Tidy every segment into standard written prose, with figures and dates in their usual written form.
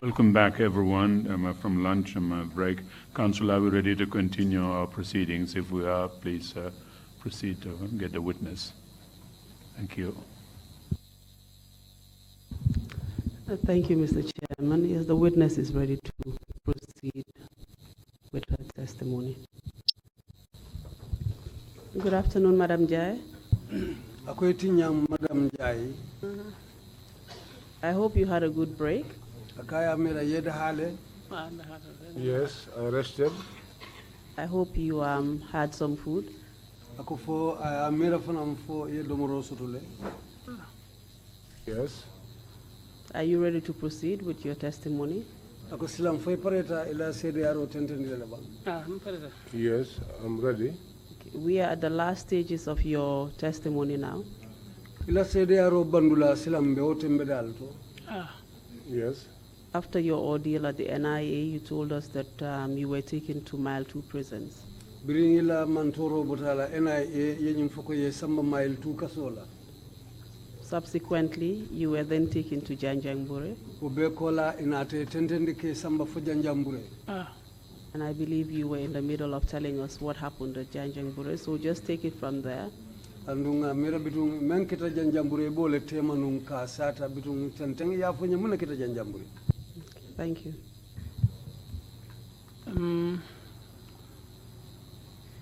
Welcome back, everyone, from lunch break. Council, are we ready to continue our proceedings? If we are, please proceed to get the witness. Thank you. Thank you, Mr. Chairman. Yes, the witness is ready to proceed with her testimony. Good afternoon, Madam Njie. Madam Njie. I hope you had a good break. Yes, I rested. I hope you had some food. Yes. Are you ready to proceed with your testimony? Yes, I'm ready. Okay. We are at the last stages of your testimony now. Yes. After your ordeal at the NIA, you told us that you were taken to Mile 2 prisons. Subsequently, you were then taken to Janjanbureh. And I believe you were in the middle of telling us what happened at Janjanbureh, so just take it from there. Thank you.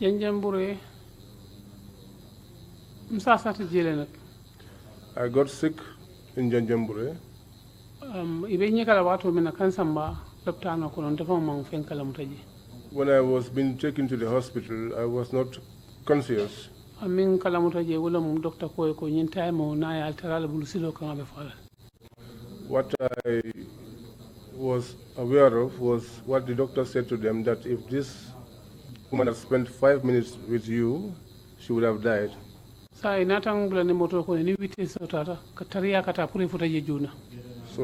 Janjanbureh, I got sick in Janjanbureh. When I was being taken to the hospital, I was not conscious. What I was aware of was what the doctor said to them, that if this woman had spent 5 minutes with you, she would have died. So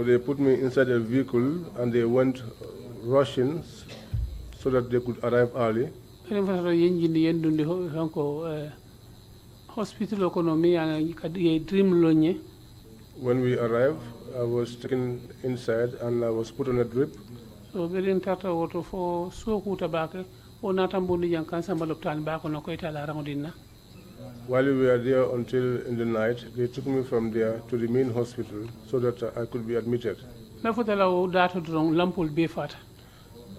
they put me inside a vehicle and they went rushing so that they could arrive early. When we arrived, I was taken inside and I was put on a drip. So while we were there until in the night, they took me from there to the main hospital so that I could be admitted.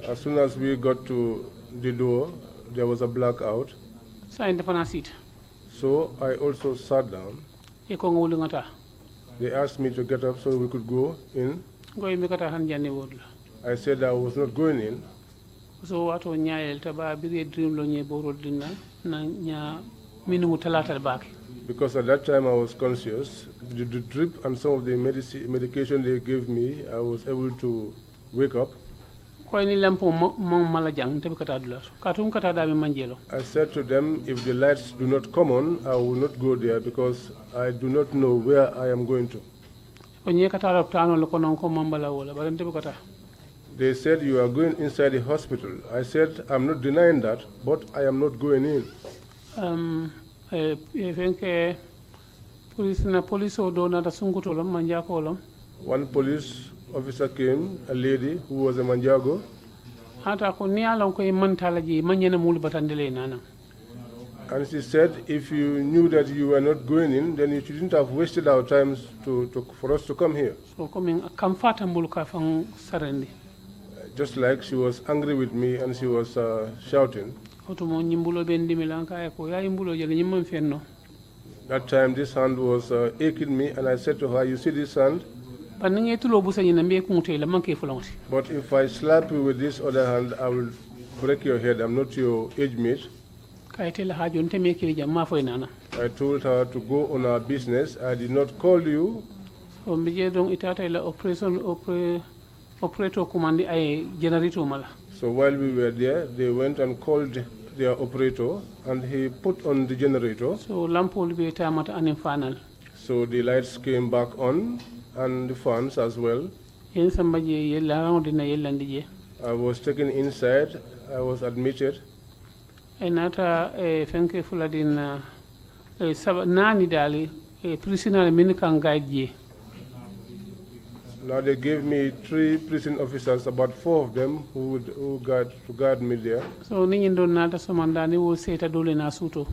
As soon as we got to the door, there was a blackout. So I also sat down. They asked me to get up so we could go in. I said I was not going in. Because at that time I was conscious. The drip and some of the medication they gave me, I was able to wake up. I said to them, if the lights do not come on, I will not go there because I do not know where I am going to. They said, you are going inside the hospital. I said, I'm not denying that, but I am not going in. One police officer came, a lady who was a Manjago. And she said, if you knew that you were not going in, then you shouldn't have wasted our time for us to come here. Just like she was angry with me and she was shouting. That time this hand was aching me and I said to her, you see this hand? But if I slap you with this other hand, I will break your head. I'm not your age mate. I told her to go on our business. I did not call you. So while we were there, they went and called their operator and he put on the generator. So the lights came back on and the fans as well. I was taken inside. I was admitted. Now they gave me 3 prison officers, about 4 of them who guard me there. So ni ñin don nata somandani wo seta dole na suto.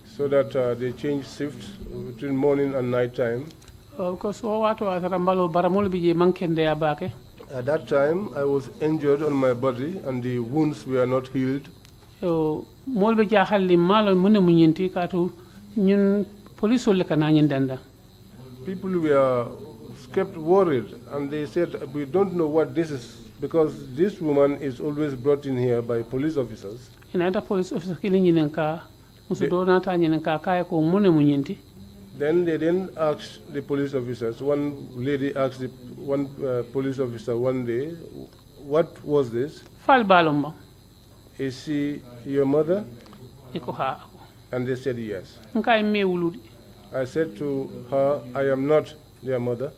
So that they change shifts between morning and night time. Because wo wato atara mbalo baramol bi je mankende abake. At that time, I was injured on my body and the wounds were not healed. So mol be jaxal li malo mune mu ñinti katu ñun police le kana ñin danda. People were kept worried and they said, we don't know what this is because this woman is always brought in here by police officers. Inata police officer kili ñinen ka musu do nata ñinen ka kay ko mune mu ñinti. Then they didn't ask the police officers. One lady asked one police officer one day, what was this? Fal balomba. Is she your mother? Iko ha. And they said yes. Nkai me wuludi. I said to her, I am not their mother.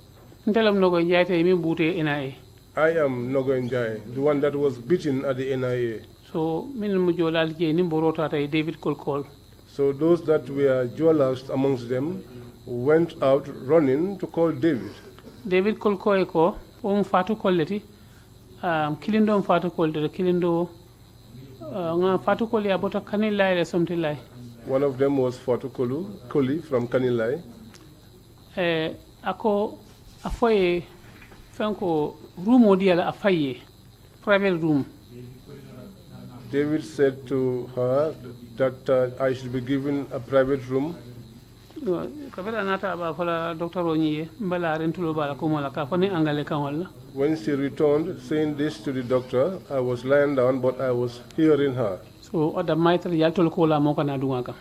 Ntelam Nogoi Njie te mi bute NIA. I am Nogoi Njie, the one that was beaten at the NIA. So min mu jolal je ni borota tay David Kolkol. So those that were jewelers amongst them went out running to call David. David Kolkol ko fatu kolleti kilindo fatu kolleti kilindo nga fatu kolli abota kanilay le something like. One of them was Fatu Koli from Kanilai. Ako afoye fenko room odiala afaye private room. David said to her that I should be given a private room. Kabela nata ba fala Dr. Onyiye mbala rentulo bala ko mala ka fani angale kan wala. When she returned saying this to the doctor, I was lying down but I was hearing her. So other matter yaltol ko la moko na dunga ka.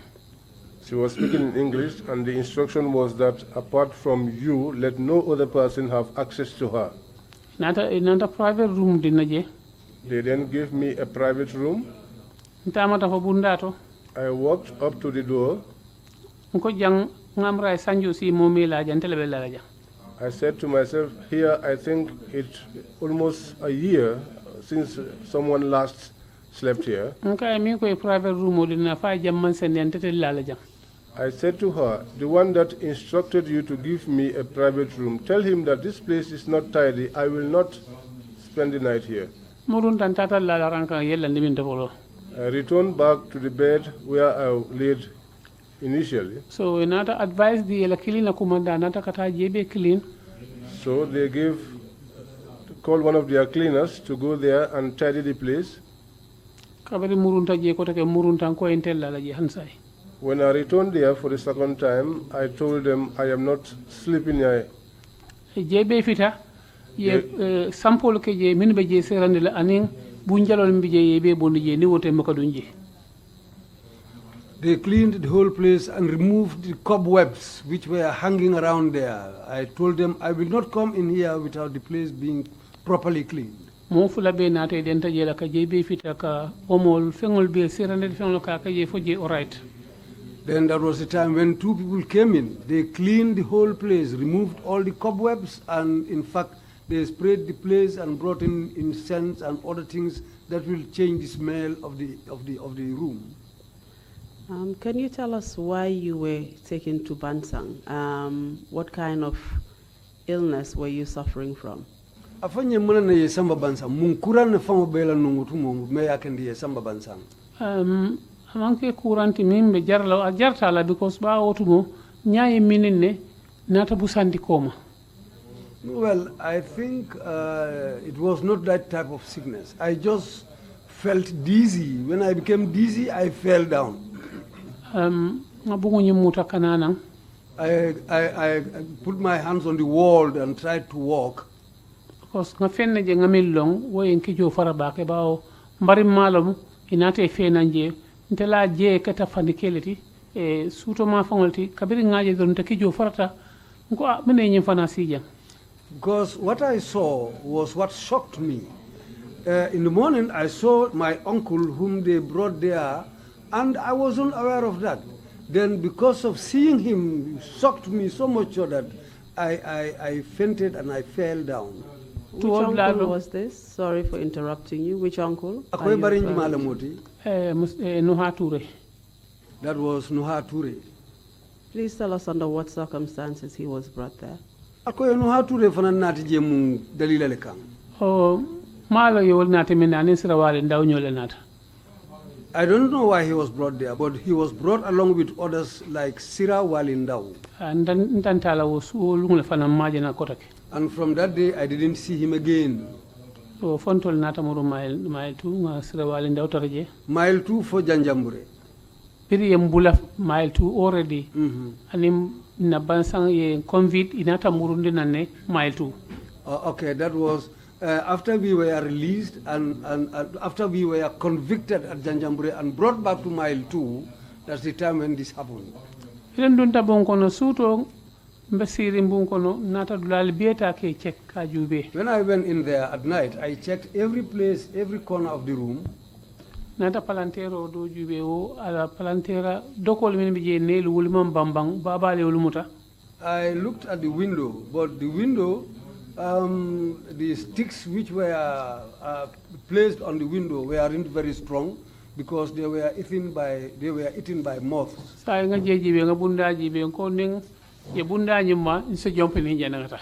She was speaking in English and the instruction was that apart from you, let no other person have access to her. Nata private room dinaje. They then gave me a private room. Ntamata fo bundato. I walked up to the door. Nko jang ngamra sanjo si momela jantele bella ja. I said to myself, here I think it's almost a year since someone last slept here. Nka mi ko private room odina fa jamman sen yantete lala jang. I said to her, the one that instructed you to give me a private room, tell him that this place is not tidy. I will not spend the night here. Murun tan tata lala ranka yella ndimin defolo. I returned back to the bed where I laid initially. So another advice the la clean kumanda nata kata jebe clean. So they called one of their cleaners to go there and tidy the place. Kabari murunta je ko take murunta ko entella la je hansai. When I returned there for the second time, I told them I am not sleeping here. Jebe fita ye sample ke je min be je serande la anin bunjalol mbi je yebe bondi je ni wote makadunje. They cleaned the whole place and removed the cobwebs which were hanging around there. I told them I will not come in here without the place being properly cleaned. Mo fula be nate denta je la ka jebe fita ka omol fengol be serande fengol ka je foje alright. Then there was a time when 2 people came in. They cleaned the whole place, removed all the cobwebs, and in fact, they sprayed the place and brought in incense and other things that will change the smell of the room. Can you tell us why you were taken to Bansang? What kind of illness were you suffering from? Afanye mwana na ye samba Bansang. Munkura na famo bela nungutu mungu me yakendi ye samba Bansang. Amanke kuranti mimbe jarla jarta la because ba otumo nyaaye minine nata busandi koma. Well, I think it was not that type of sickness. I just felt dizzy. When I became dizzy, I fell down. I put my hands on the wall and tried to walk. Because nga fenne je ngamil long wo en kijo farabake bawo mbari malum inate fenanje ntela je kata fandikeleti e suto ma fangolti kabiri ngaje don te kijo farata ko mene nyin fana sija. Because what I saw was what shocked me. In the morning, I saw my uncle whom they brought there, and I wasn't aware of that. Then because of seeing him, it shocked me so much so that I fainted and I fell down. Which uncle was this? Sorry for interrupting you. Which uncle? Nuha Ture. That was Nuha Ture. Please tell us under what circumstances he was brought there. ako no hatu re fana nati je mu dalila le kan o malo yol nata min anin sira wale ndaw ñole nata. I don't know why he was brought there, but he was brought along with others like Sira Walindau. And from that day, I didn't see him again. So fontol nata muru mile 2 Sira Walindau taraje. Mile 2 for Janjambure. Piri yembula mile 2 already. Anim na bansang ye convict inata murundi nane mile 2. Okay, that was after we were released and after we were convicted at Janjambure and brought back to mile 2, that's the time when this happened. When I went in there at night, I checked every place, every corner of the room. Nata palantero do jube o ala palantera dokol men bije nelu wulmam bambang babale wulumuta. I looked at the window, but the window the sticks which were placed on the window weren't very strong because they were eaten by moths. Sa nga jeji be nga bundaji be ko ning ye bundaji ma se jompe ni janata.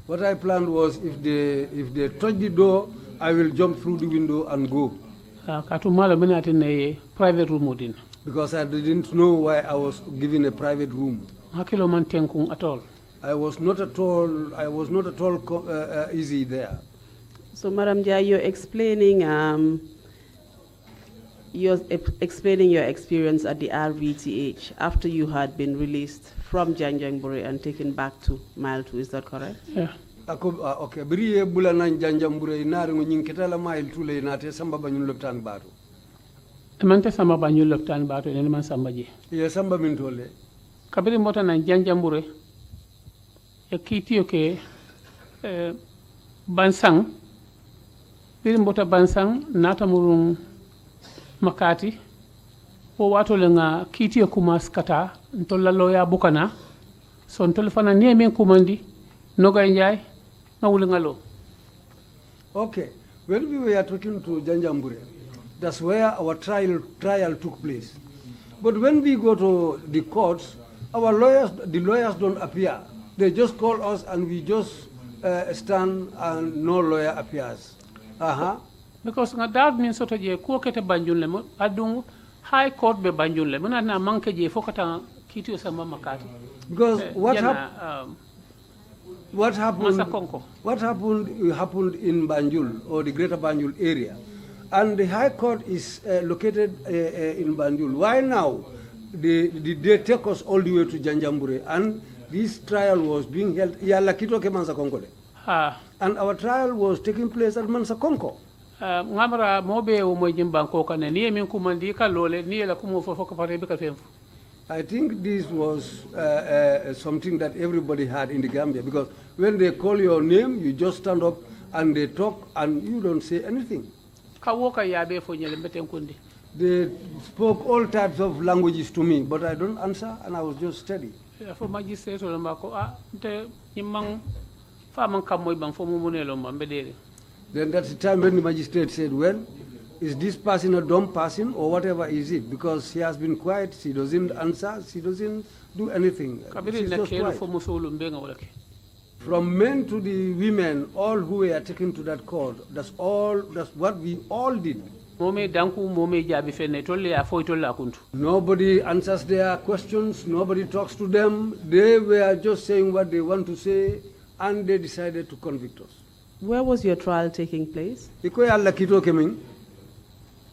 What I planned was if they touch the door, I will jump through the window and go. Katumala menati ne private room odin. Because I didn't know why I was given a private room. Hakilo man tenkung at all. I was not at all easy there. So, Madam Njie, you're explaining your experience at the RVTH after you had been released from Janjanbureh and taken back to Mile 2. Is that correct? Yeah. Okay. Biriye bula na Janjanbureh inari nginketa la Mile 2 le inate samba banyul loptan baru. Emante samba banyul loptan baru ene man samba je. Ye samba mintole. Kabiri mbota na Janjanbureh kitiyo ke bansang biri mbota bansang nata murung makati o wato lenga kitiyo kumas kata ntolla loya bukana so ntol fana ni men kumandi Nogoi Njie na wulenga lo. Okay, when we were talking to Janjambure, that's where our trial took place. But when we go to the courts, the lawyers don't appear. They just call us and we just stand and no lawyer appears. Because that means soto je ko kete banjunle mo adung high court be banjunle mo na manke je fokata kiti sama makati. Because what happened in Banjul or the greater Banjul area, and the high court is located in Banjul. Why now they take us all the way to Janjambure and this trial was being held and our trial was taking place at Mansakonko. Ngamara mobe o mojim banko kana ni min kumandi ka lole ni la kumo fofo ka pare be ka fem. I think this was something that everybody had in the Gambia because when they call your name, you just stand up and they talk and you don't say anything. Ka woka yabe fo nyele mbeten kundi. They spoke all types of languages to me, but I don't answer and I was just steady. For magistrate or Mako, nte imang fa man kamoy bang fo mumunelo mbedere. Then that's the time when the magistrate said, well, is this person a dumb person or whatever is it? Because she has been quiet, she doesn't answer, she doesn't do anything. She's just quiet. From men to the women, all who were taken to that court, that's what we all did. Nobody answers their questions, nobody talks to them. They were just saying what they want to say and they decided to convict us. Where was your trial taking place?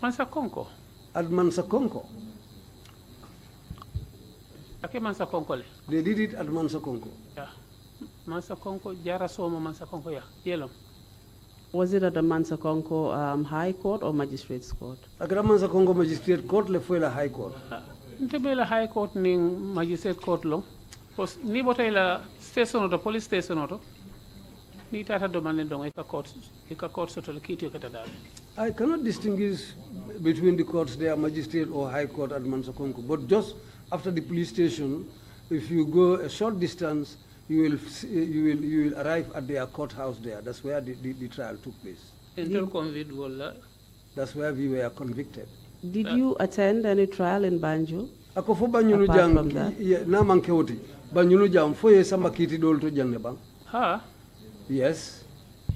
Mansakonko. At Mansakonko. Ake Mansakonko. They did it at Mansakonko. Yeah. Mansakonko, Jara Soma Mansakonko, yeah. Yellow. Was it at the Mansakonko High Court or Magistrates Court? At the Mansakonko Magistrate Court, le foi la High Court. Ntebela High Court ni Magistrate Court long. Because ni bota la station or the police station or ni tata domande dong eka court soto le kiti kata dal. I cannot distinguish between the courts there, Magistrate or High Court at Mansakonko. But just after the police station, if you go a short distance, you will arrive at their courthouse there. That's where the trial took place. That's where we were convicted. Did you attend any trial in Banjul? Ha? Yes.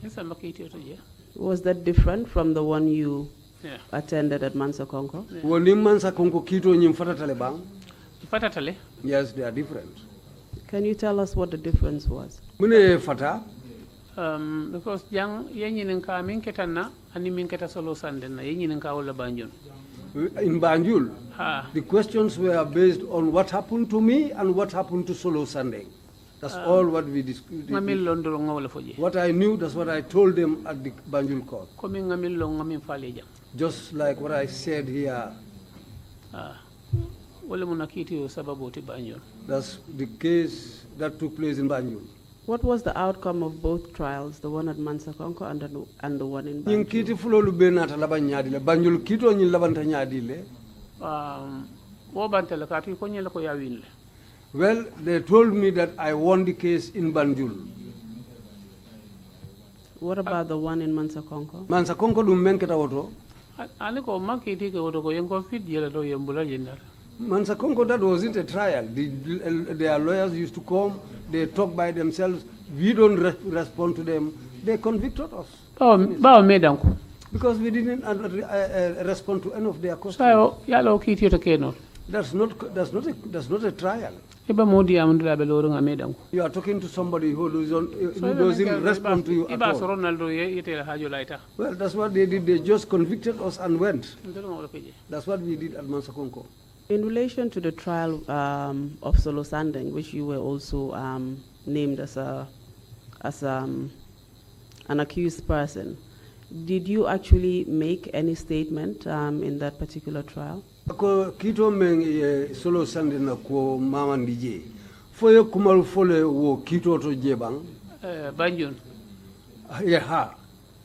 Yes, I'm okay to je. Was that different from the one you Yeah. attended at Mansa Konko? Woni Mansa Konko kito nyim fatatale bang. Fatatale? Yes, they are different. Can you tell us what the difference was? Mune fata. Because jang yenyin ka min ketanna ani min keta solo sanden na yenyin ka wala banjun. In Banjul, Ha. the questions were based on what happened to me and what happened to Solo Sunday. That's all what we discussed. Ngamil londoro ngawala foje. What I knew, that's what I told them at the Banjul court. Komi ngamil long ngamin fale jang. Just like what I said here. Wala muna kiti yo sababu ti banjul. That's the case that took place in Banjul. What was the outcome of both trials, the one at Mansa Konko and the one in Nyin Banjul? kiti fulolu benata laba nyadile. Banjul kito nyin labanta nyadile. Wo bantele kati ko nyela ko yawinle. Well, they told me that I won the case in Banjul. What about the one in Mansa Konko? Mansa Konko dum menketa woto. Ani ko makiti ke woto ko yengo fit jela do yembula jindar. Mansa Konko, that wasn't a trial. Their lawyers used to come, they talk by themselves. We don't respond to them. They convicted us. Bawo medanko. Because we didn't respond to any of their questions. Sayo yalo kiti to keno. That's not a trial. Iba modi amundula be loro ngamedanko. You are talking to somebody who doesn't respond to you at Iba all. Ronaldo yete hajo laita. Well, that's what they did. They just convicted us and went. That's what we did at Mansa Konko. In relation to the trial of Solo Sandeng, which you were also named as an accused person, did you actually make any statement in that particular trial? Ako kito meng Solo Sandeng na ko mama ndije. Foye kumaru fole wo kito to jebang. Banjun. Yeah.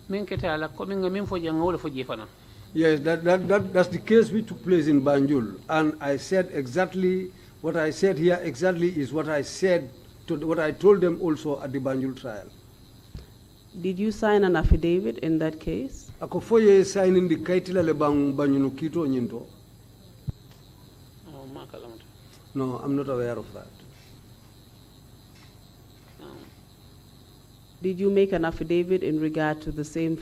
Min keta ala ko min ngamin fo jang wala fo jefana. Yes, that's the case which took place in Banjul. And I said exactly what I said here exactly is what I said what I told them also at the Banjul trial. Did you sign an affidavit in that case? Ako foye signing the kaitila le banyunu kito nyinto. No, I'm not aware of that. Did you make an affidavit in regard to the same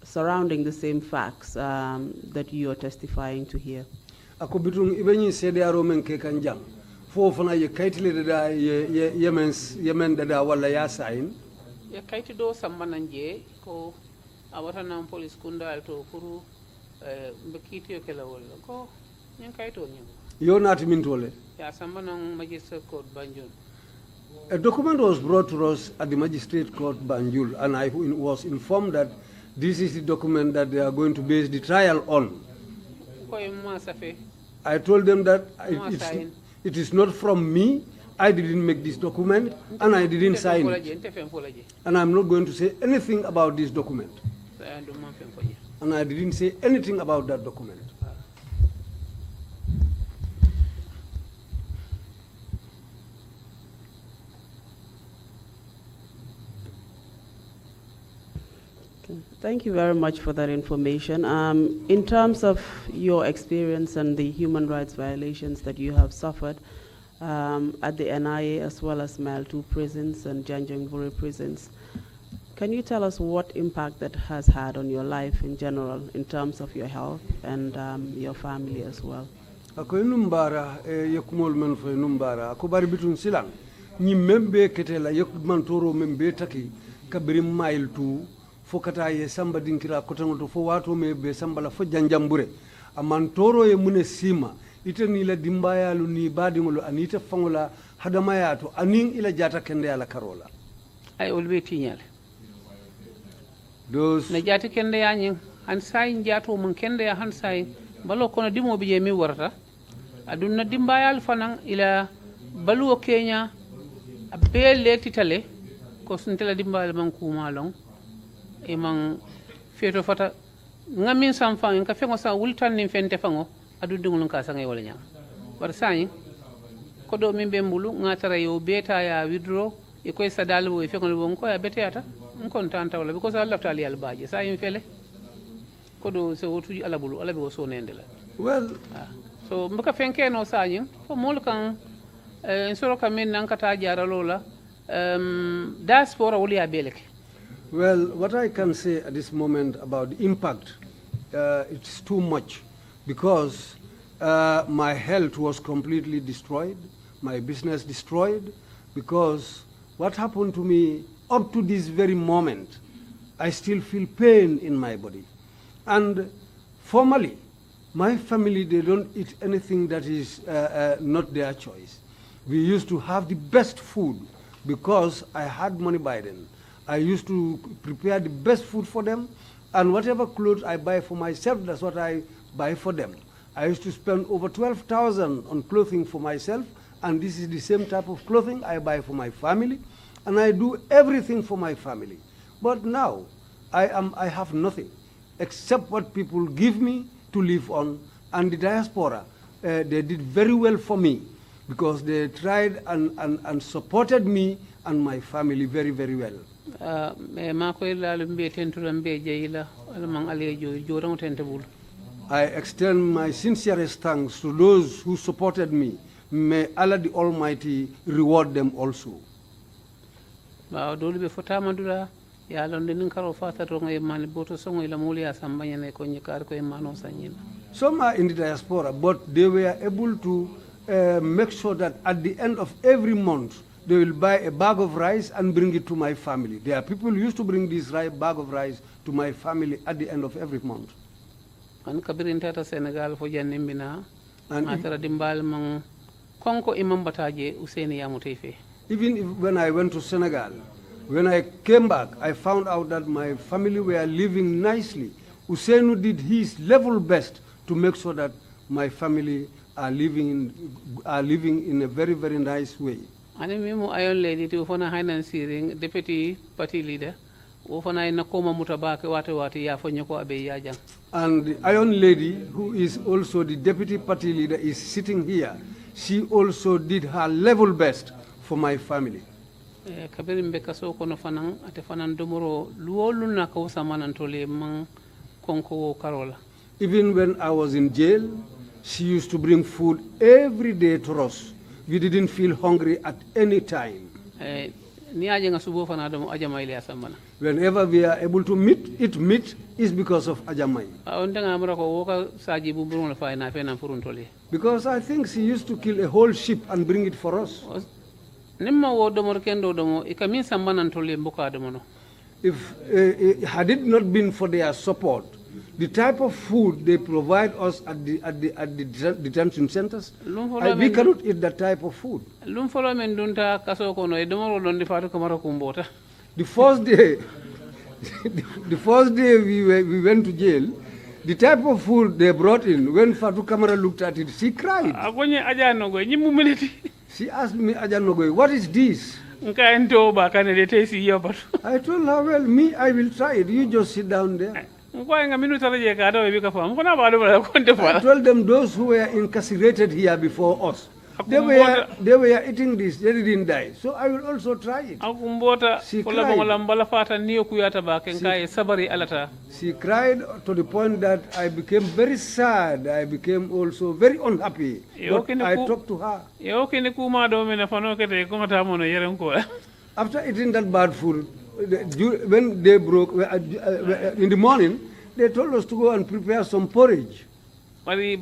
surrounding the same facts that you are testifying to here? Ako bitung ibenyi sede aro men ke kanjang. Fo fana ye kaitile da yemen da wala ya sign. Ya kaiti do sambananje ko awata nan police kunda alto kuru mbekiti yo kala wala ko nyen kaito nyen. Yo nati mintole. Ya sambanan magistrate court Banjul. A document was brought to us at the magistrate court Banjul, and I was informed that this is the document that they are going to base the trial on. I told them that it is not from me. I didn't make this document, and I didn't sign it. And I'm not going to say anything about this document. And I didn't say anything about that document. Thank you very much for that information. In terms of your experience and the human rights violations that you have suffered at the NIA as well as Mile 2 prisons and Janjangburi prisons, can you tell us what impact that has had on your life in general in terms of your health and your family as well? Ako inumbara yekumol men fo inumbara ako bari bitun silang ni membe ketela yekmantoro membe taki kabiri Mile 2 fokata ye samba dinkira kotangoto fo wato me be sambala fo janjambure amantoro ye mune sima ite ni la dimbayalu ni badingolo anita fangola hadamayato anin ila jata kende ala karola ay olbe tinyal dos na jata kende yanyin han sayin jato mun kende ya han sayin balo kono dimo biye mi warata aduna dimbayal fanan ila baluo kenya abele titale ko suntela dimbayal man kumalong emang feto fata ngamin samfang en ka fengo sa wultan ni fente fango adu dungulun ka sangay wala nyam war sayi ko do min be mbulu ngatara yo beta ya withdraw e koy sadal wo e fengo bon ko ya betata on contanta wala because Allah taali al baaje sayi fele ko do so wotu ala bulu ala be wo so nende la well so mbaka fenke no sayi fo mol kan en soro kamen nan kata jara lola diaspora woli ya beleke. Well, what I can say at this moment about the impact, it's too much because my health was completely destroyed, my business destroyed, because what happened to me up to this very moment, I still feel pain in my body. And formally, my family, they don't eat anything that is not their choice. We used to have the best food because I had money by then. I used to prepare the best food for them, and whatever clothes I buy for myself, that's what I buy for them. I used to spend over 12,000 on clothing for myself, and this is the same type of clothing I buy for my family, and I do everything for my family. But now, I have nothing except what people give me to live on, and the diaspora, they did very well for me because they tried and supported me and my family very, very well. I extend my sincerest thanks to those who supported me. May Allah the Almighty reward them also. Some are in the diaspora, but they were able to make sure that at the end of every month, they will buy a bag of rice and bring it to my family. There are people who used to bring this bag of rice to my family at the end of every month. And even when I went to Senegal, when I came back, I found out that my family were living nicely. Ousseynou did his level best to make sure that my family are living in a very, very nice way. And Iron Lady to Fona Hainan Searing, Deputy Party Leader, Ofana Nakoma Mutabaka Watawati Yafonyoko Abe Yaja. And the Iron Lady, who is also the Deputy Party Leader, is sitting here. She also did her level best for my family. Kabirim Bekaso Konofanang, at the Fanan Domoro, Luoluna Kausamanantole, Mang Konko Karola. Even when I was in jail, she used to bring food every day to us. We didn't feel hungry at any time. Whenever we are able to eat meat, is because of Ajamai. Because I think she used to kill a whole sheep and bring it for us. If had it not been for their support, the type of food they provide us at the detention centers, we cannot eat that type of food. The first day, the first day we went to jail, the type of food they brought in, when Fatou Kamara looked at it, she cried. She asked me, Ajan Nogoi, what is this? I told her, well, me, I will try it. You just sit down there. I told them those who were incarcerated here before us, they were eating this, they didn't die. So I will also try it. She cried to the point that I became very sad. I became also very unhappy. But I talked to her. After eating that bad food, when they broke, in the morning, they told us to go and prepare some porridge. They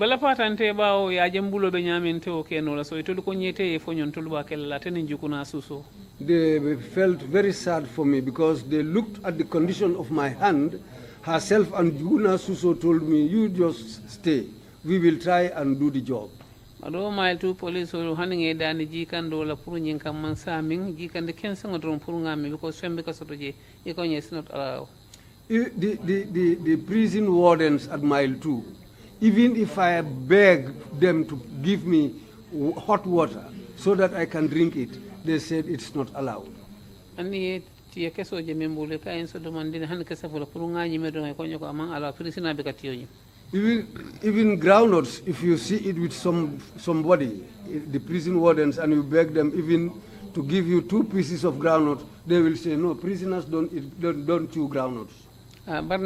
felt very sad for me because they looked at the condition of my hand. Herself and Juna Suso told me, you just stay. We will try and do the job. Police the prison wardens at mile 2, even if I beg them to give me hot water so that I can drink it, they said it's not allowed. Even groundnuts, if you see it with somebody, the prison wardens, and you beg them even to give you 2 pieces of groundnut, they will say, no, prisoners don't chew groundnuts. But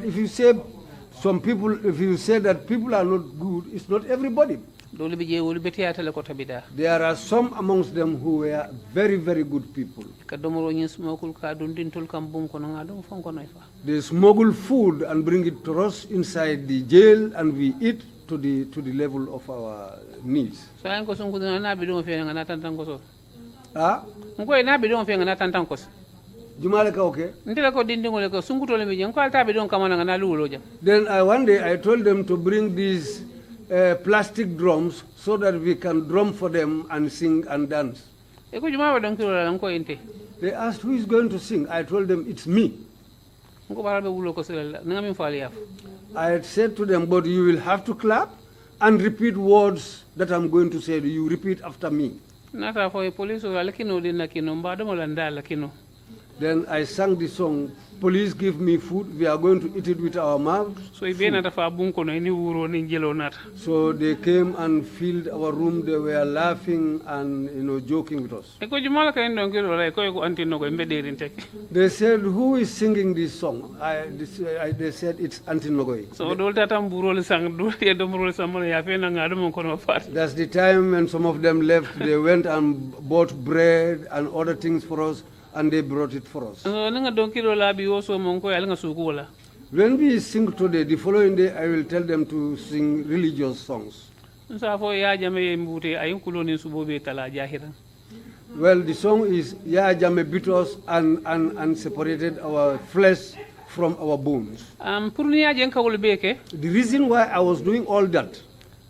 if you say if you say that people are not good, it's not everybody. dole bi je wolu beti atale ko tabida There are some amongst them who were very, very good people. ka domoro nyin smokul ka dun dintul kam bun ko nga dum fon ko noy fa They smuggle food and bring it to us inside the jail, and we eat to the level of our needs. so an ko sunku na bi dum fe nga na tantan ko so Ah, ngoy na bi dum fe nga na tantan ko so Jumale ka okay? ndila ko dindingole ko sunku to le mi jen ko alta bi dum kamana nga na lulo jam Then one day I told them to bring these plastic drums so that we can drum for them and sing and dance. e ko juma ba don kilo la ko inte They asked, who is going to sing? I told them, it's me. ko barabe wulo ko sel nga min faali yaf I had said to them, but you will have to clap and repeat words that I'm going to say. You repeat after me. nata fo e police wala kino dinna kino mbado mo landa la kino Then I sang the song, Police give me food, we are going to eat it with our mouths. so e be nata fa bun ko no ni wuro ni jelo nata So they came and filled our room. They were laughing and joking with us. e ko juma la kan don kilo la ko ko antino ko mbe derin tek They said, who is singing this song? They said, it's Auntie Nogoi. so dol tatam burol sang dol ye do burol sang ya fe na ngado mon ko no fat That's the time when some of them left. They went and bought bread and other things for us, and they brought it for us. so nga don kilo la bi woso mon ko yalla nga suku wala When we sing today, the following day, I will tell them to sing religious songs. sa fo ya jame mbute ayun kulo ni subo be tala jahiran Well, the song is Ya Jame beat us and separated our flesh from our bones. pour ni ya jen kawul beke The reason why I was doing all that,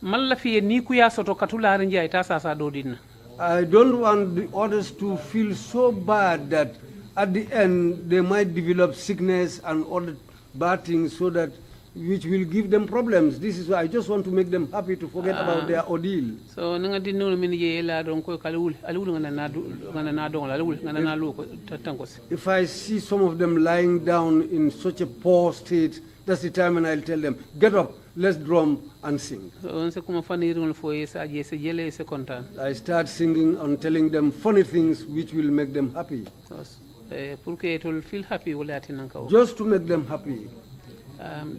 malla fi ni ku ya soto katulare nji ay ta sa do dinna I don't want the others to feel so bad that at the end they might develop sickness and other bad things, so that which will give them problems. This is why I just want to make them happy to forget about their ordeal. so nga dinno min je la don ko kalul alul nga na do alul nga na lu ko tan ko If I see some of them lying down in such a poor state, that's the time when I'll tell them, get up, let's drum and sing. so on se kuma fanirul fo sa je se jele se kontan I start singing and telling them funny things which will make them happy, so pour que tol feel happy wala tinan kaw just to make them happy.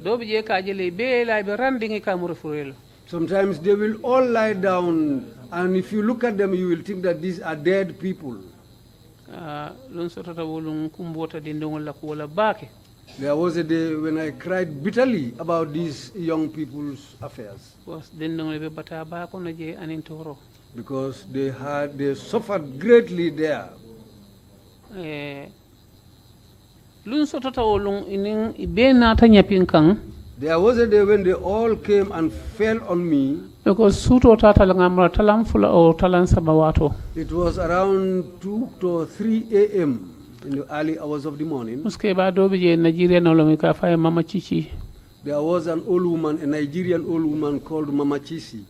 do bi je ka jele be la be randingi kamuru furelo Sometimes they will all lie down, and if you look at them, you will think that these are dead people. lon sotota wolum kumbota dindongol la ko wala baake There was a day when I cried bitterly about these young people's affairs, was dindongol be bata ba ko no je anin toro because they suffered greatly there. lun sotota wolum inin be nata nyapin kan There was a day when they all came and fell on me. because suto tata la ngamra talam fula o talan sabawato It was around 2 to 3 a.m. in the early hours of the morning. muske ba do bi je Nigeria no lo mi ka fay mama cici There was an old woman, a Nigerian old woman called Mama Chisi.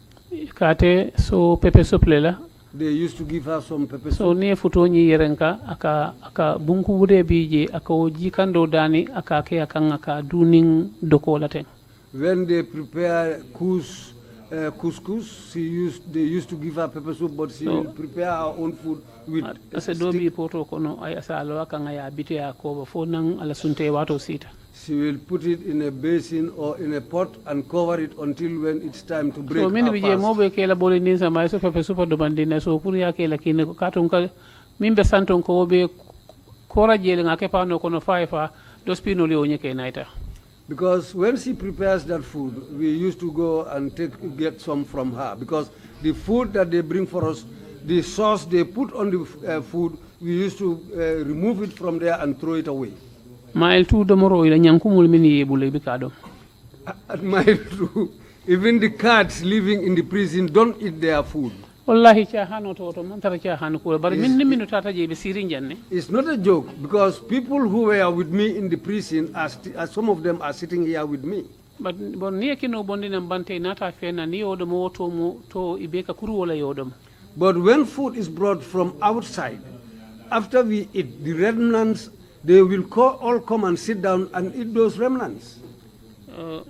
kate so pepe suple la They used to give her some pepper so soup. ne futo nyi yerenka aka bunku bude bije aka oji kando dani aka ke aka duning dokola ten When they prepare couscous, they used to give her pepper soup, but she will prepare her own food with ase dobi poto kono ay asalo aka ngaya bite ya ko fo nan ala sunte wato sita She will put it in a basin or in a pot and cover it until when it's time to break so min her bije fast. mobe ke la bole ni sama so pepe supa do bandina so pour ya ke la kine ko katon ka min be santon ko be kora jele ngake pano kono faifa do spino le onye ke naita Because when she prepares that food, we used to go and get some from her. Because the food that they bring for us, the sauce they put on the food, we used to remove it from there and throw it away. mail tu do moro ila nyankumul min yebule bi kado At mile 2, even the cats living in the prison don't eat their food. wallahi cha hano to man tara cha hano ko bar min minu tata je be sirin janne It's not a joke, because people who were with me in the prison, some of them are sitting here with me. but bon ni kino bondina bante nata fena ni odo mo to mo to ibeka kuru wala yodom But when food is brought from outside, after we eat, the remnants, they will all come and sit down and eat those remnants.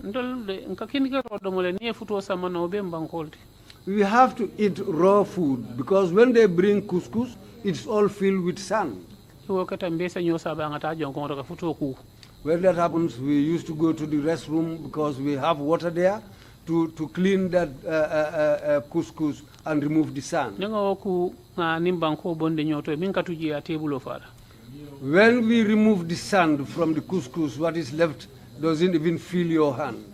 ndol de nka kini ka do mo le ni futo sama no be mbankolti We have to eat raw food, because when they bring couscous, it's all filled with sand. wo kata mbesa nyosa ba ngata jonko to ka futo ku When that happens, we used to go to the restroom, because we have water there, to clean that couscous and remove the sand. When we remove the sand from the couscous, what is left doesn't even feel your hand.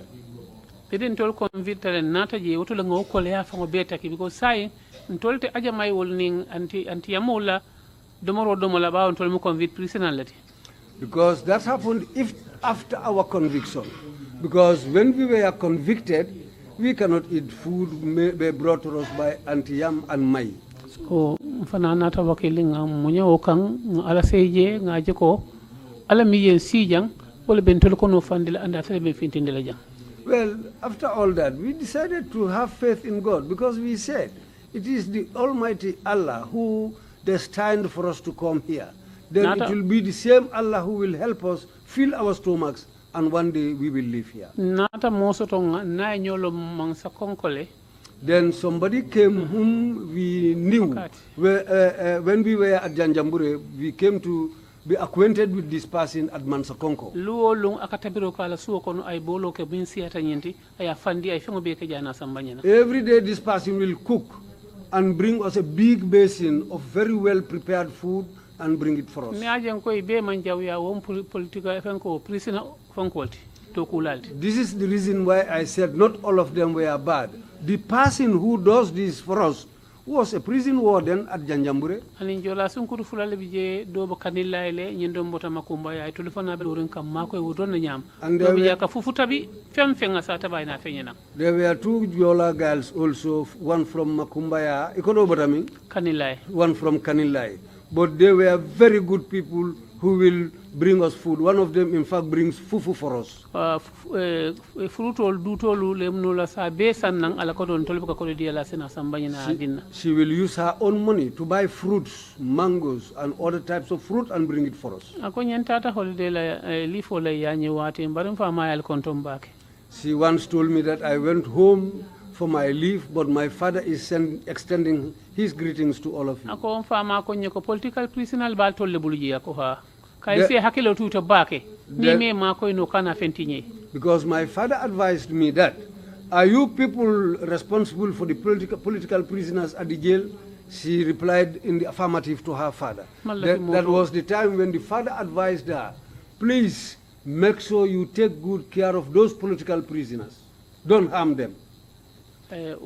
Didn't tol convicted nata je woto ngo kole ya fango beta ki because sai ntolte aja mai wolning anti amola domola ba ntol mo convict personality. Because that happened after our conviction. Because when we were convicted, we cannot eat food brought to us by Auntie Yam and Mai. So fana nata wakilinga munya okang ala seje ngaje ko ala miyen sijang wala bentol kono fandila anda tele be fintindela jang. Well, after all that, we decided to have faith in God because we said it is the Almighty Allah who destined for us to come here. Then it will be the same Allah who will help us fill our stomachs, and one day we will live here. Then somebody came whom we knew. When we were at Janjambure, we came to be acquainted with this person at Mansakonko. Every day this person will cook and bring us a big basin of very well prepared food and bring it for us. This is the reason why I said not all of them were bad. The person who does this for us was a prison warden at Janjambure. And there were two Jola girls also, one from Makumbaya, one from Kanilai. But they were very good people who will bring us food. One of them, in fact, brings fufu for us. She will use her own money to buy fruits, mangoes, and other types of fruit and bring it for us. She once told me that I went home for my leave, but my father is extending his greetings to all of you. Political prisoner because my father advised me that, are you people responsible for the political prisoners at the jail? She replied in the affirmative to her father. That was the time when the father advised her, please make sure you take good care of those political prisoners. Don't harm them. That's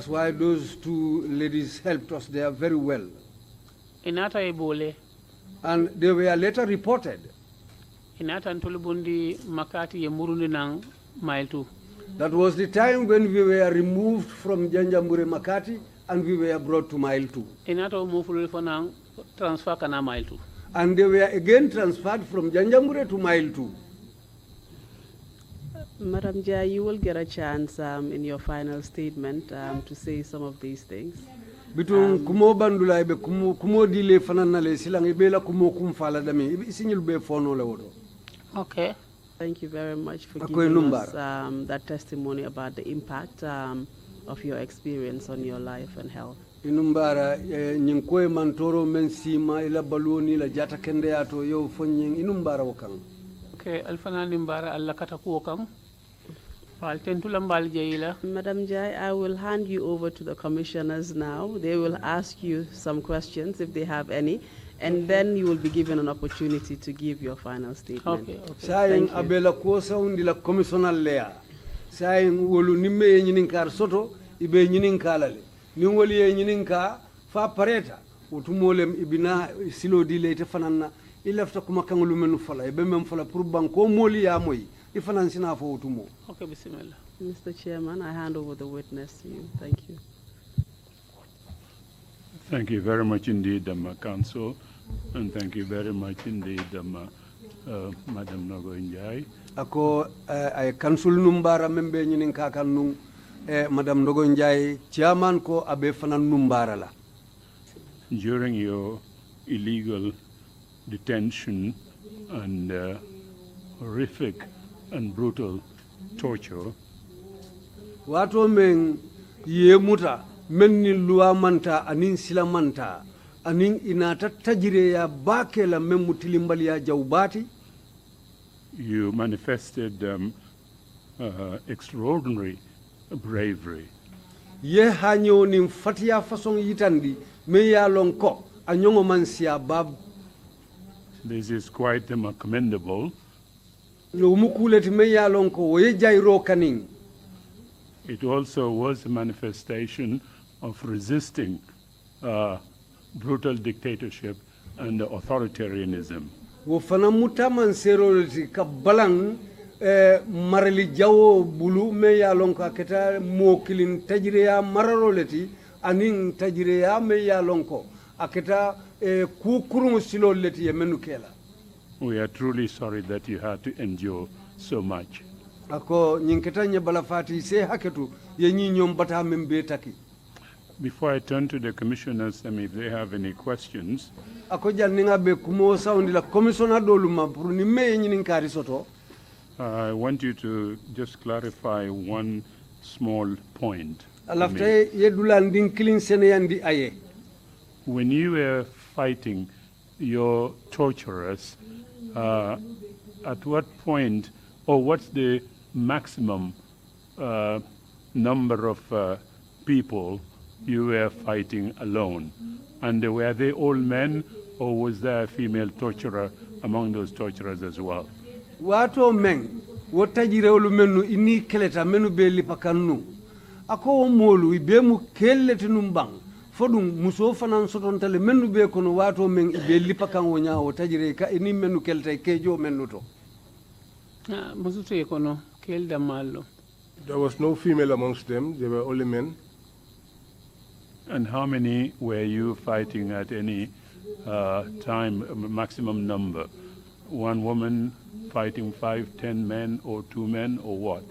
why those two ladies helped us there very well. And they were later reported. That was the time when we were removed from Janjambure Makati and we were brought to Mile 2. And they were again transferred from Janjambure to Mile 2. Madam Njie, you will get a chance in your final statement to say some of these things. Bitun kumo bandula ibe kumo dile fanana le silang ibe la kumo kumfala dami ibe isinyul be fono le wodo. Okay. Thank you very much for giving us that testimony about the impact of your experience on your life and health. Inumbara nyinkoe mantoro mensima ila baloni la jata kende ato yo fonyeng inumbara wakang. Okay, alfana nimbara alla kataku wakang. Madam Njie, I will hand you over to the commissioners now. They will ask you some questions if they have any, and then you will be given an opportunity to give your final statement. Okay. Saying abela kosa undi la commissioner lea. Saying wolu nimme nyininkar soto ibe nyinkalale. Ni woli nyininka fa pareta utumolem ibina silo dile te fanana ilafta kuma kangulu menu fala ibe mem fala pour banko moli ya moy. Okay, bismillah. Mr. Chairman, I hand over the witness to you. Thank you. Thank you very much indeed, Council, and thank you very much indeed, Madam Nogoi Njie. Ako ay council numbara membe nyinin kakan Madam Nogoi Njie chairman ko abe fanan numbara la. During your illegal detention and horrific and brutal torture, wato men yemuta menni luwa manta anin sila manta anin inata tajire ya bakela men mutilimbali ya jawbati you manifested extraordinary bravery. Ye hanyo nim fatia façon yitandi me ya lon ko anyongo man sia bab. This is quite commendable. No mukuleti me ya lon ko we jairo kaning. It also was a manifestation of resisting brutal dictatorship and authoritarianism. Wo fana mutaman serolati ka balang marali jawo bulu me ya lon ko aketa mo kilin tajriya mararoleti anin tajriya me ya lon ko aketa ku kurun siloleti yemenu kela. We are truly sorry that you had to endure so much. Ako nyinketa nye balafati se haketu ye nyi nyom bata membe taki. Before I turn to the commissioners, if they have any questions, Ako janinga be kumo saundi la commissioner doluma pour ni me nyi nkari soto. I want you to just clarify one small point. Alafte ye dulandin kilin sene yandi aye. When you were fighting your torturers, at what point, or what's the maximum number of people you were fighting alone? And were they all men, or was there a female torturer among those torturers as well? Wato men wotajire olu menu ini keleta menu be lipakannu. Ako molu ibe mu kelleti numbang. Fodum muso fanan sotontale menu be kono wato men ibe lipakan wonya wotajire ka ini menu kelta kejo menu to. Musute kono kelda mallo. There was no female amongst them, they were only men. And how many were you fighting at any time, maximum number? One woman fighting 5, 10 men, or 2 men, or what?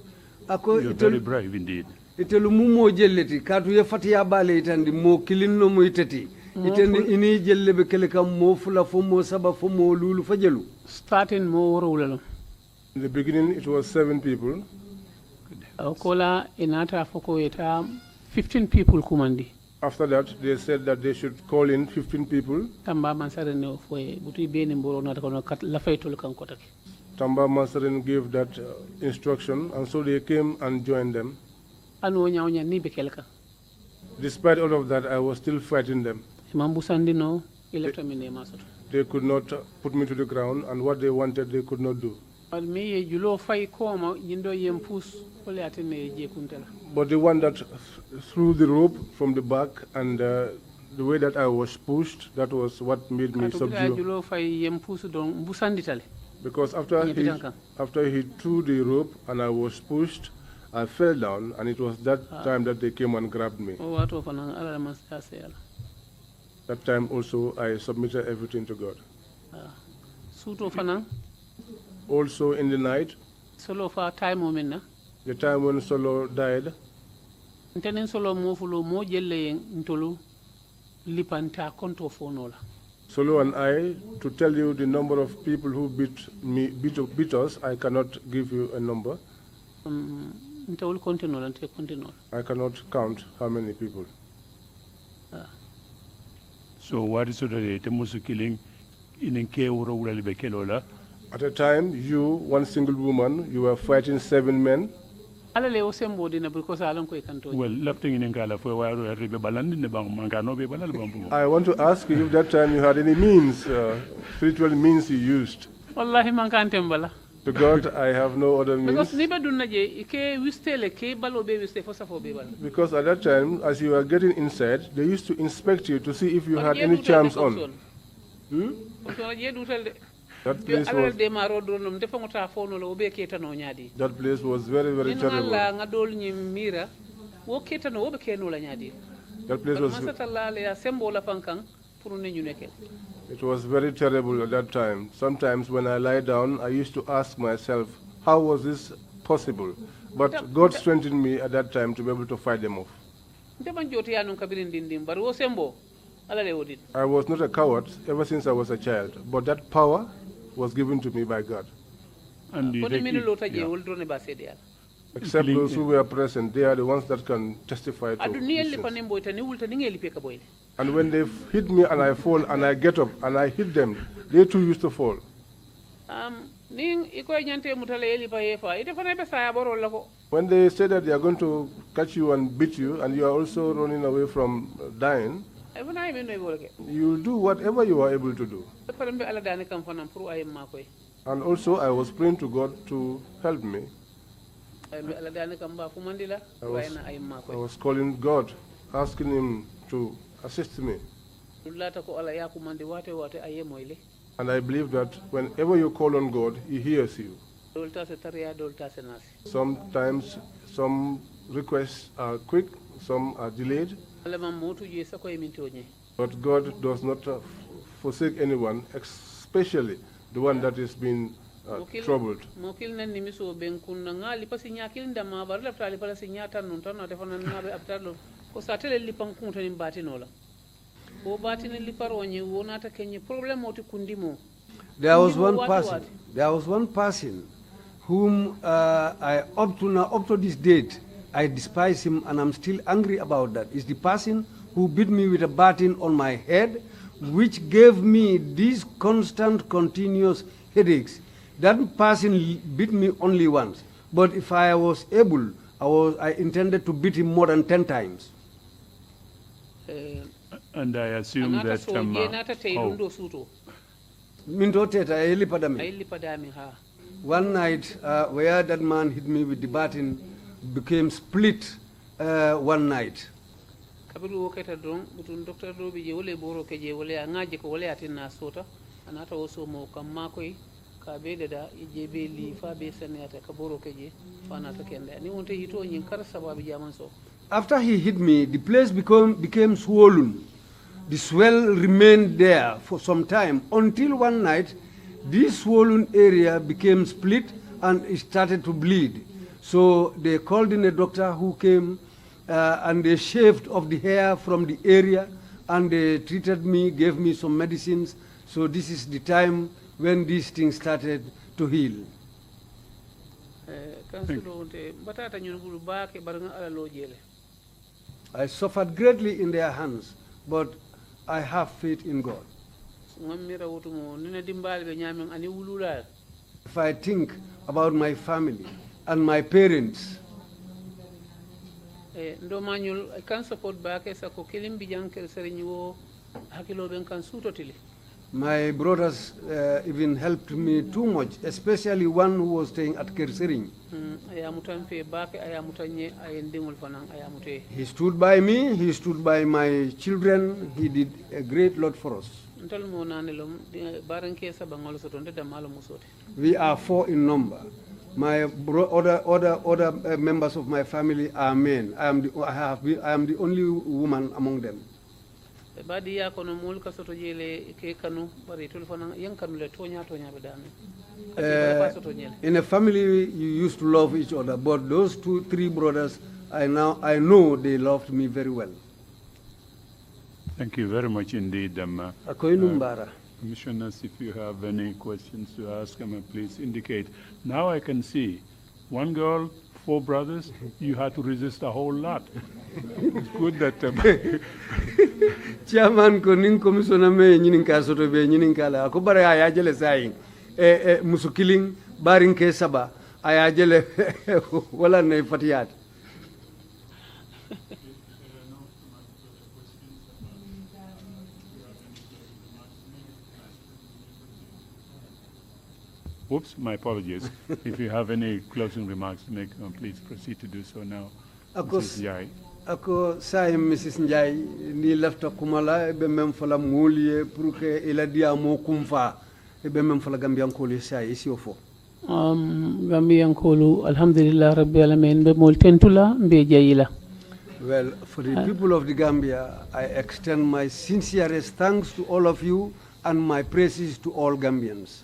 You're very brave indeed. Itelu mumo jelleti katu ye fatiya bale itandi mo kilinno mo itati itendi ini jelle be kele kam mo fula fo mo saba fo mo lulu fajelu. Starting mo worolalo. In the beginning, it was 7 people. Kola inata foko eta 15 people kumandi. After that, they said that they should call in 15 people. Tamba mansare ne foye butu be ni mboro nata kono la faytol kan kotake. Tamba Mansarin gave that instruction, and so they came and joined them. Anu nya ni be kelka. Despite all of that, I was still fighting them. Mambu sandino electramine masoto. They could not put me to the ground, and what they wanted, they could not do. But the one that threw the rope from the back and the way that I was pushed, that was what made me subdue. Because after he threw the rope and I was pushed, I fell down, and it was that time that they came and grabbed me. That time also I submitted everything to God. Also in the night, the time when Solo died, Solo and I, to tell you the number of people who beat us, I cannot give you a number. I cannot count how many people. So what is the killing in Keura? At a time, you, one single woman, you were fighting 7 men. Well, I want to ask you if that time you had any means, spiritual means you used. To God, I have no other means. Because at that time, as you were getting inside, they used to inspect you to see if you had any charms on. That place was very, very terrible. That place was... It was very terrible at that time. Sometimes when I lie down, I used to ask myself, how was this possible? But God strengthened me at that time to be able to fight them off. I was not a coward ever since I was a child, but that power was given to me by God. And except those who were present, they are the ones that can testify to this. And when they hit me and I fall and I get up and I hit them, they too used to fall. Ning iko nyante mutale eli pa yefa. Ite fana be saya boro lako. When they say that they are going to catch you and beat you, and you are also running away from dying, Ay fana ay men no bolke. you will do whatever you are able to do. Param be ala dane kam fana pour ay makoy. And also, I was praying to God to help me. Ay be ala dane kam ba kumandila wayna ay I makoy. was calling God, asking Him to assist me. Lata ko ala ya kumandi wate wate ay moyle. And I believe that whenever you call on God, He hears you. Dolta se tariya dolta se nasi. Sometimes some requests are quick, some are delayed, Ala mam motu je sa koy minto nye. but God does not forsake anyone, especially the one that is being troubled. Mokil nan nimiso ben kunna ngali pasi nyakil ndama bar lafta ali pala sinyata nun tan na defana nabe abtalo ko satele lipan kunta ni batinola. Bo batine liparo nye wonata kenye problem oti kundimo. There was one person whom I up to this date I despise him and I'm still angry about that. It's the person who beat me with a baton on my head, which gave me these constant, continuous headaches. That person beat me only once, but if I was able, I intended to beat him more than 10 times. And I assume that one night, where that man hit me with the baton became split one night. Kabiru woketa don butun doctor do bi je wole boro ke je wole ngaje ko wole atinna sota anata woso mo kam makoy ka be da je be li fa be sanata ka boro ke je fana ta kende ni wonte yito nyin kar sababu jaman so. After he hit me, the place became swollen. The swell remained there for some time until one night this swollen area became split and it started to bleed. So they called in a doctor who came and they shaved off the hair from the area and they treated me, gave me some medicines. So this is the time when these things started to heal. I suffered greatly in their hands, but I have faith in God. If I think about my family and my parents, I can support back as a cokilim bijankel serinyo hakilo ben kan sutotili. My brothers even helped me too much, especially one who was staying at Kersering. He stood by me, he stood by my children, he did a great lot for us. We are 4 in number. My other members of my family are men. I am the only woman among them. In a family, you used to love each other, but those 2-3 brothers, I know they loved me very well. Thank you very much indeed, Commissioners, if you have any questions to ask, please indicate. Now I can see 1 girl, 4 brothers. You had to resist a whole lot. It's good that. Chairman, koning commissioner me nyinin ka soto be nyinin kala ko bare aya jele sayin musukiling barin ke saba aya jele wala ne fatiyat. Oops, my apologies. If you have any closing remarks to make, please proceed to do so now. Mrs. Njie. Ako say Mrs. Njie ni lafta kumala be mem fala mulie pour que ila dia mo kumfa be mem fala gambian ko le say isi ofo. Gambian ko alhamdulillah rabbil alamin be mol tentula be jayila. Well, for the people of the Gambia, I extend my sincerest thanks to all of you and my praises to all Gambians.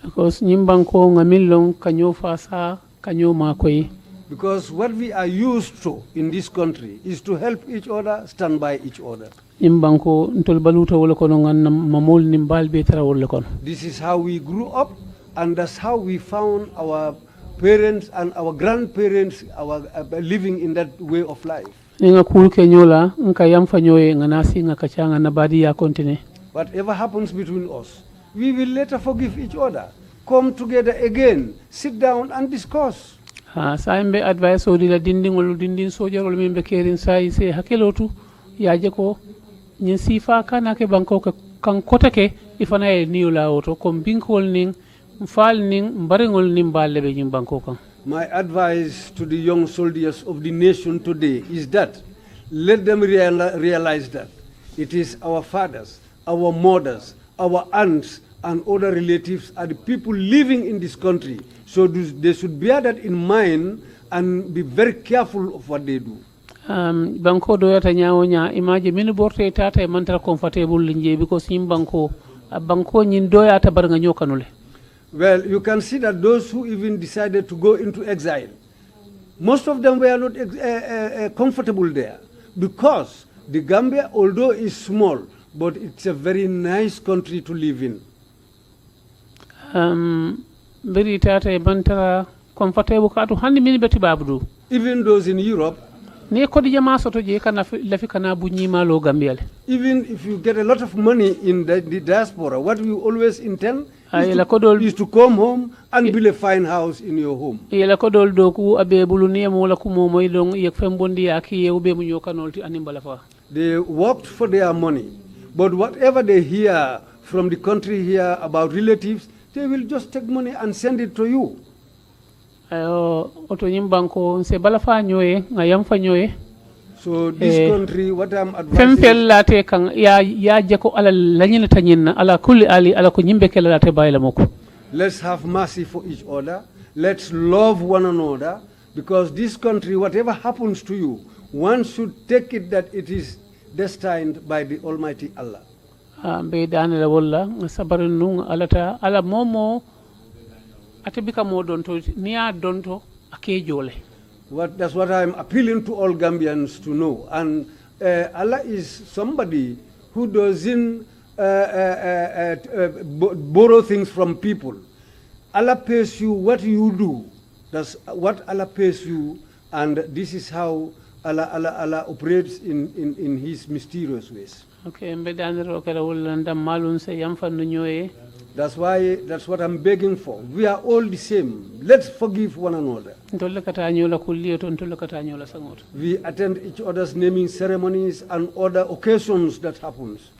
Because what we are used to in this country is to help each other, stand by each other. This is how we grew up, and that's how we found our parents and our grandparents living in that way of life. Whatever happens between us, we will later forgive each other. come together again, sit down and discuss. ha saimbe advice o dila dindin sojarol min be kerin sai se hakelotu yaje ko nyin sifa kana ke banko kan kotake ifana e niula oto kom binkol ning fal ning mbarengol nim balle be nyim banko kan. My advice to the young soldiers of the nation today is that let them realize that it is our fathers, our mothers, our aunts, and other relatives are the people living in this country. So they should bear that in mind and be very careful of what they do. Banko do yata nyawonya imaje min borte tata e mantra comfortable linje because yim banko nyin do yata bar nga nyokanule. Well, you can see that those who even decided to go into exile, most of them were not comfortable there because the Gambia, although is small, but it's a very nice country to live in. Very tata e mantra comfortable katu handi min beti babdu. Even those in Europe, ne kodi jama soto je kana lafi kana bunyima lo Gambia le. Even if you get a lot of money in the diaspora, what you always intend is to come home and build a fine house in your home. Yela kodol doku abe bulu niemo la kumo moy long yek fembondi aki ube mu nyokanol ti animbala fa. They worked for their money, but whatever they hear from the country here about relatives, they will just take money and send it to you. Oto nyimbanko se bala fa nyoye ngayam fa nyoye. So this country, what I'm advising... Femfel late kan ya jako ala lanyina tanyina ala kulli ali ala ko nyimbe kala late bayla moko. Let's have mercy for each other. Let's love one another because this country, whatever happens to you, one should take it that it is destined by the Almighty Allah. Be danela walla sabarin nun alata ala momo atebika mo donto niya donto akejole. That's what I'm appealing to all Gambians to know. And Allah is somebody who doesn't borrow things from people. Allah pays you what you do. That's what Allah pays you, and this is how Allah operates in His mysterious ways. Okay, that's what I'm begging for. We are all the same. Let's forgive one another. We attend each other's naming ceremonies and other occasions that happens.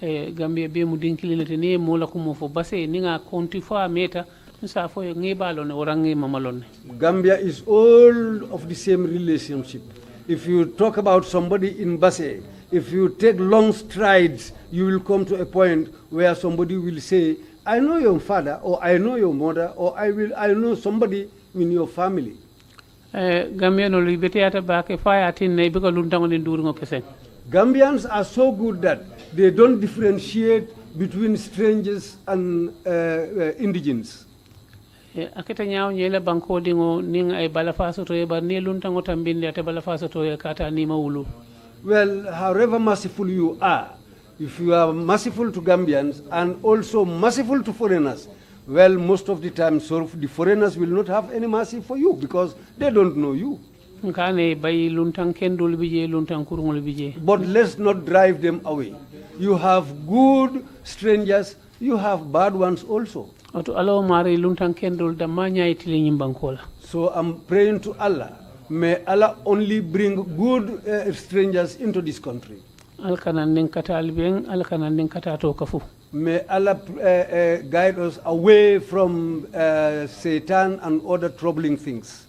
Gambia be mu dinkilete ne mola ko mo fo basse ninga konti fa meta sa fo ngebalo orange mamalon. Gambia is all of the same relationship. If you talk about somebody in Basse, if you take long strides, you will come to a point where somebody will say, I know your father, or I know your mother, or I know somebody in your family. Gambians are so good that they don't differentiate between strangers and indigents. Akita nyaaw nyela banko dingo ning ay balafaso to eba ne luntango tambinde ate balafaso to kata ni mawulu. Well, however merciful you are, if you are merciful to Gambians and also merciful to foreigners, well, most of the time, so the foreigners will not have any mercy for you because they don't know you. But let's not drive them away. You have good strangers, you have bad ones also. So I'm praying to Allah. May Allah only bring good strangers into this country. May Allah guide us away from Satan and other troubling things.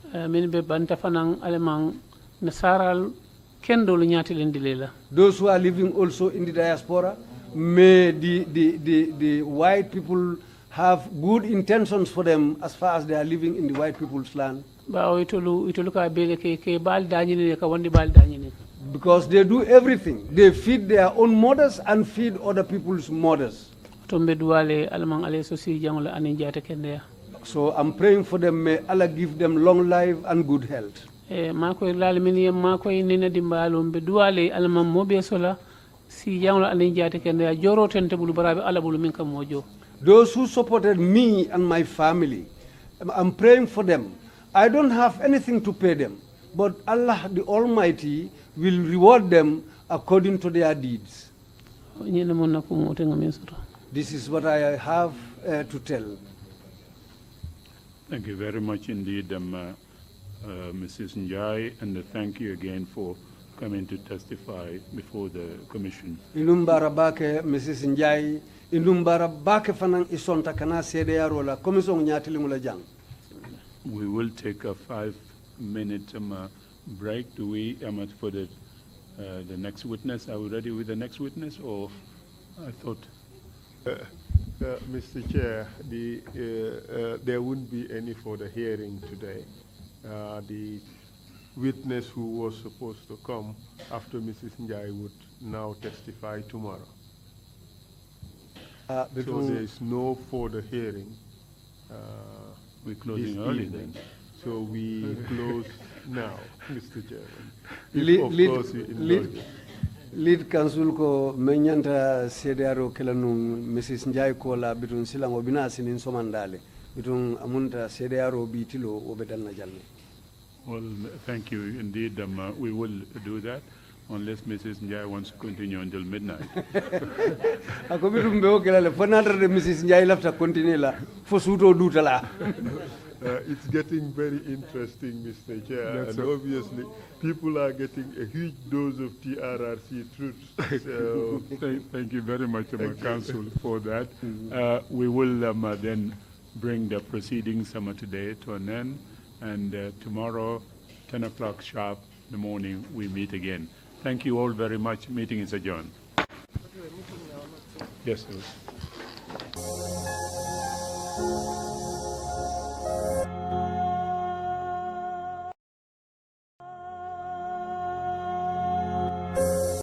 Those who are living also in the diaspora, may the white people have good intentions for them as far as they are living in the white people's land. Because they do everything. They feed their own mothers and feed other people's mothers. So I'm praying for them. May Allah give them long life and good health. Those who supported me and my family, I'm praying for them. I don't have anything to pay them, but Allah the Almighty will reward them according to their deeds. This is what I have to tell. Thank you very much indeed, Mrs. Njie, and thank you again for coming to testify before the commission. Inumbara bake Mrs. Njie, inumbara bake fanang isonta kana sede yaro la commission nyatili mula jang. We will take a 5-minute break. Do we for the next witness? Are we ready with the next witness, or I thought? Mr. Chair, there wouldn't be any for the hearing today. The witness who was supposed to come after Mrs. Njie would now testify tomorrow. So there is no further hearing. We're closing early then. So we close now, Mr. Chairman. Lead counsel ko menyanta CDRO kelanum Mrs. Njie ko la bitun silang obina sinin somandale bitun amunta CDRO bitilo obedal na jalle. Well, thank you indeed. We will do that unless Mrs. Njie wants to continue until midnight. Ako bitum be o kelale fanatra de Mrs. Njie lafta continue la fo suto dutala. It's getting very interesting, Mr. Chair, and obviously people are getting a huge dose of TRRC truth. So thank you very much, Council, for that. We will then bring the proceedings today to an end, and tomorrow, 10 o'clock sharp in the morning, we meet again. Thank you all very much. Meeting is adjourned. Yes, sir.